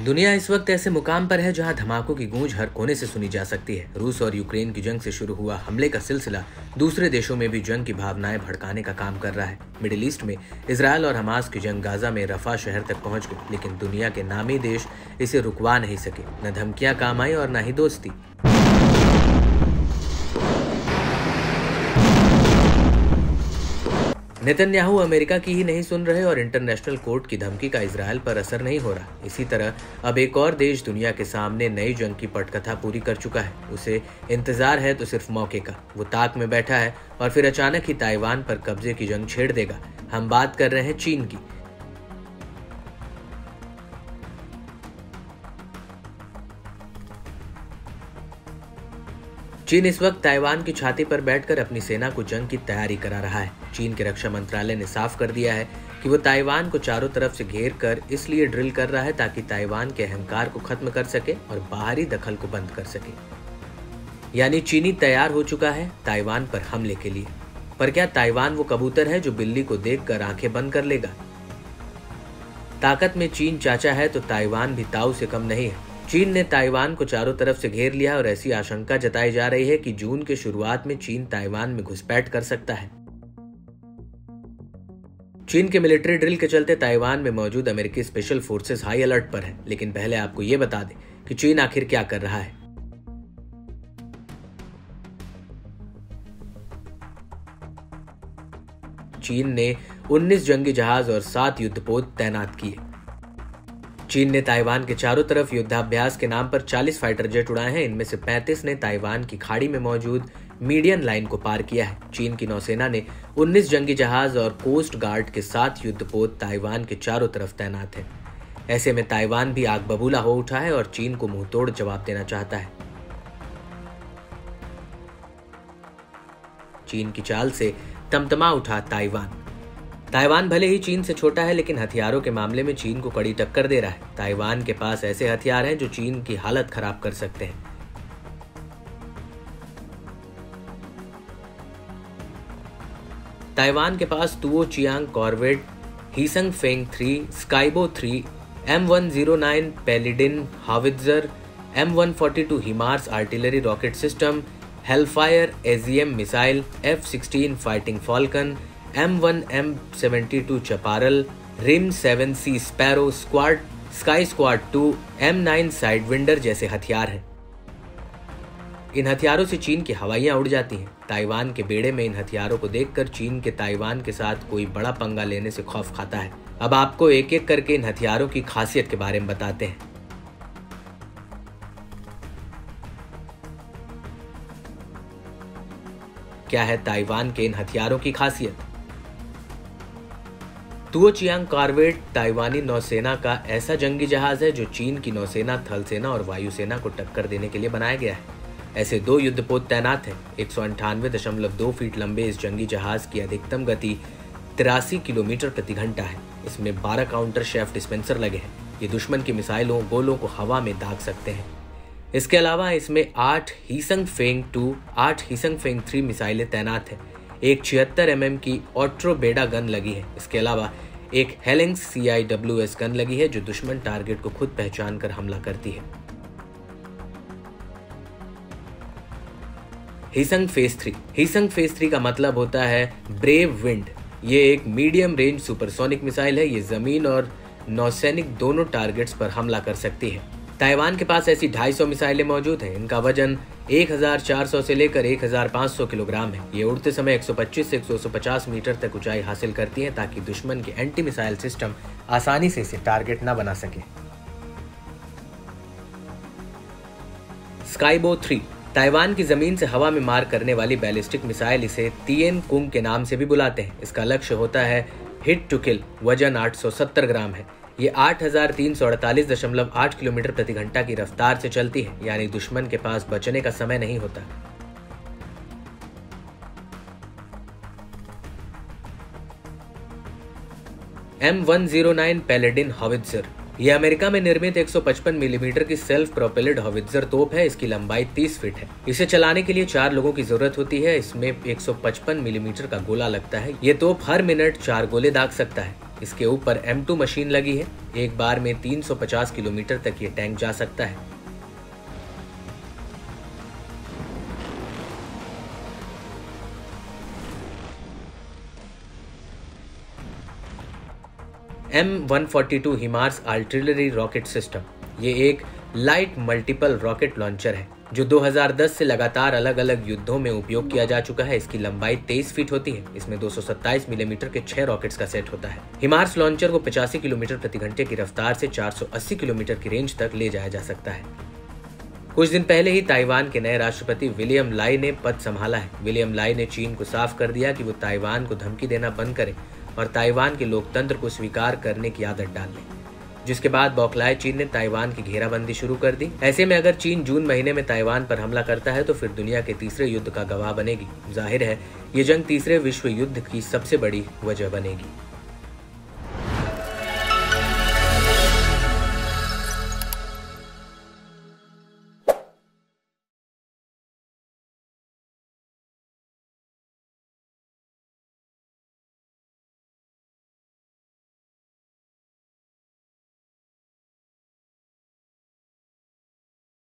दुनिया इस वक्त ऐसे मुकाम पर है जहां धमाकों की गूंज हर कोने से सुनी जा सकती है। रूस और यूक्रेन की जंग से शुरू हुआ हमले का सिलसिला दूसरे देशों में भी जंग की भावनाएं भड़काने का काम कर रहा है। मिडिल ईस्ट में इजरायल और हमास की जंग गाजा में रफा शहर तक पहुंच गई, लेकिन दुनिया के नामी देश इसे रुकवा नहीं सके। न धमकियां काम आई और न ही दोस्ती। नेतन्याहू अमेरिका की ही नहीं सुन रहे और इंटरनेशनल कोर्ट की धमकी का इजरायल पर असर नहीं हो रहा। इसी तरह अब एक और देश दुनिया के सामने नई जंग की पटकथा पूरी कर चुका है। उसे इंतजार है तो सिर्फ मौके का। वो ताक में बैठा है और फिर अचानक ही ताइवान पर कब्जे की जंग छेड़ देगा। हम बात कर रहे हैं चीन की। चीन इस वक्त ताइवान की छाती पर बैठकर अपनी सेना को जंग की तैयारी करा रहा है। चीन के रक्षा मंत्रालय ने साफ कर दिया है कि वो ताइवान को चारों तरफ से घेर कर इसलिए ड्रिल कर रहा है ताकि ताइवान के अहंकार को खत्म कर सके और बाहरी दखल को बंद कर सके। यानी चीनी तैयार हो चुका है ताइवान पर हमले के लिए। पर क्या ताइवान वो कबूतर है जो बिल्ली को देखकर आंखें बंद कर लेगा? ताकत में चीन चाचा है तो ताइवान भी ताऊ से कम नहीं है। चीन ने ताइवान को चारों तरफ से घेर लिया और ऐसी आशंका जताई जा रही है कि जून के शुरुआत में चीन ताइवान में घुसपैठ कर सकता है। चीन के मिलिट्री ड्रिल के चलते ताइवान में मौजूद अमेरिकी स्पेशल फोर्सेस हाई अलर्ट पर है। लेकिन पहले आपको यह बता दें कि चीन आखिर क्या कर रहा है। चीन ने 19 जंगी जहाज और 7 युद्धपोत तैनात किए। चीन ने ताइवान के चारों तरफ युद्धाभ्यास के नाम पर 40 फाइटर जेट उड़ाए हैं। इनमें से 35 ने ताइवान की खाड़ी में मौजूद मीडियन लाइन को पार किया है। चीन की नौसेना ने 19 जंगी जहाज और कोस्ट गार्ड के 7 युद्धपोत ताइवान के चारों तरफ तैनात है। ऐसे में ताइवान भी आग बबूला हो उठा है और चीन को मुंहतोड़ जवाब देना चाहता है। चीन की चाल से तमतमा उठा ताइवान। ताइवान भले ही चीन से छोटा है, लेकिन हथियारों के मामले में चीन को कड़ी टक्कर दे रहा है। ताइवान के पास ऐसे हथियार हैं जो चीन की हालत खराब कर सकते हैं। ताइवान के पास Tuo Chiang corvette, Hsiung Feng 3, Sky Bow 3, M109 Paladin howitzer, M142 HIMARS artillery rocket system, Hellfire AGM missile, F-16 fighting Falcon, M1 M72 Chaparral, RIM 7C Sparrow squad, sky squad 2, M9 Sidewinder जैसे हथियार हैं। इन हथियारों से चीन की हवाइयां उड़ जाती हैं। ताइवान के बेड़े में इन हथियारों को देखकर चीन के ताइवान के साथ कोई बड़ा पंगा लेने से खौफ खाता है। अब आपको एक एक करके इन हथियारों की खासियत के बारे में बताते हैं। क्या है ताइवान के इन हथियारों की खासियत? तुओ चियांग कॉर्वेट ताइवानी नौसेना का ऐसा जंगी जहाज है जो चीन की नौसेना, थल सेना और वायुसेना को टक्कर देने के लिए बनाया गया है। ऐसे 2 युद्धपोत तैनात हैं। 198.2 फीट लंबे इस जंगी जहाज की अधिकतम गति 83 किलोमीटर प्रति घंटा है। इसमें 12 काउंटर शेफ्ट डिस्पेंसर लगे हैं। ये दुश्मन की मिसाइलों, गोलों को हवा में दाग सकते हैं। इसके अलावा इसमें 8 हीसंग फेंग 2, 8 हीसंग फेंग 3 मिसाइलें तैनात हैं। एक 76 mm की ऑट्रो बेडा गन लगी है। इसके अलावा एक हेलिंग्स CIWS गन लगी है जो दुश्मन टारगेट को खुद पहचान कर हमला करती है। हीसंग फेज 3। हीसंग फेज 3 का मतलब होता है ब्रेव विंड। ये एक मीडियम रेंज सुपरसोनिक मिसाइल है। ये जमीन और नौसैनिक दोनों टारगेट्स पर हमला कर सकती है। ताइवान के पास ऐसी 250 मिसाइलें मौजूद हैं। इनका वजन 1400 से लेकर 1500 किलोग्राम है। ये उड़ते समय 125 से 150 मीटर तक ऊंचाई हासिल करती हैं ताकि दुश्मन के एंटी मिसाइल सिस्टम आसानी से इसे टारगेट न बना सके। स्काईबो 3 ताइवान की जमीन से हवा में मार करने वाली बैलिस्टिक मिसाइल। इसे तिएन कुंग के नाम से भी बुलाते हैं। इसका लक्ष्य होता है हिट टू किल। वजन 870 ग्राम है। ये 8348.8 किलोमीटर प्रति घंटा की रफ्तार से चलती है, यानी दुश्मन के पास बचने का समय नहीं होता। M109 पैलेडिन howitzer. यह अमेरिका में निर्मित 155 मिलीमीटर की सेल्फ प्रोपेल्ड हॉवित्जर तोप है। इसकी लंबाई 30 फीट है। इसे चलाने के लिए 4 लोगों की जरूरत होती है। इसमें 155 मिलीमीटर का गोला लगता है। ये तोप हर मिनट 4 गोले दाग सकता है। इसके ऊपर M2 मशीन लगी है। एक बार में 350 किलोमीटर तक ये टैंक जा सकता है। M142 HIMARS artillery rocket system, ये एक लाइट मल्टीपल रॉकेट लॉन्चर है जो 2010 से लगातार अलग अलग युद्धों में उपयोग किया जा चुका है। इसकी लंबाई 23 फीट होती है। इसमें 227 मिलीमीटर के 6 रॉकेट्स का सेट होता है। हिमार्स लॉन्चर को 85 किलोमीटर प्रति घंटे की रफ्तार से 480 किलोमीटर की रेंज तक ले जाया जा सकता है। कुछ दिन पहले ही ताइवान के नए राष्ट्रपति विलियम लाई ने पद संभाला है। विलियम लाई ने चीन को साफ कर दिया कि वो ताइवान को धमकी देना बंद करे और ताइवान के लोकतंत्र को स्वीकार करने की आदत डाल ले, जिसके बाद बौखलाए चीन ने ताइवान की घेराबंदी शुरू कर दी। ऐसे में अगर चीन जून महीने में ताइवान पर हमला करता है तो फिर दुनिया के तीसरे युद्ध का गवाह बनेगी। जाहिर है ये जंग तीसरे विश्व युद्ध की सबसे बड़ी वजह बनेगी।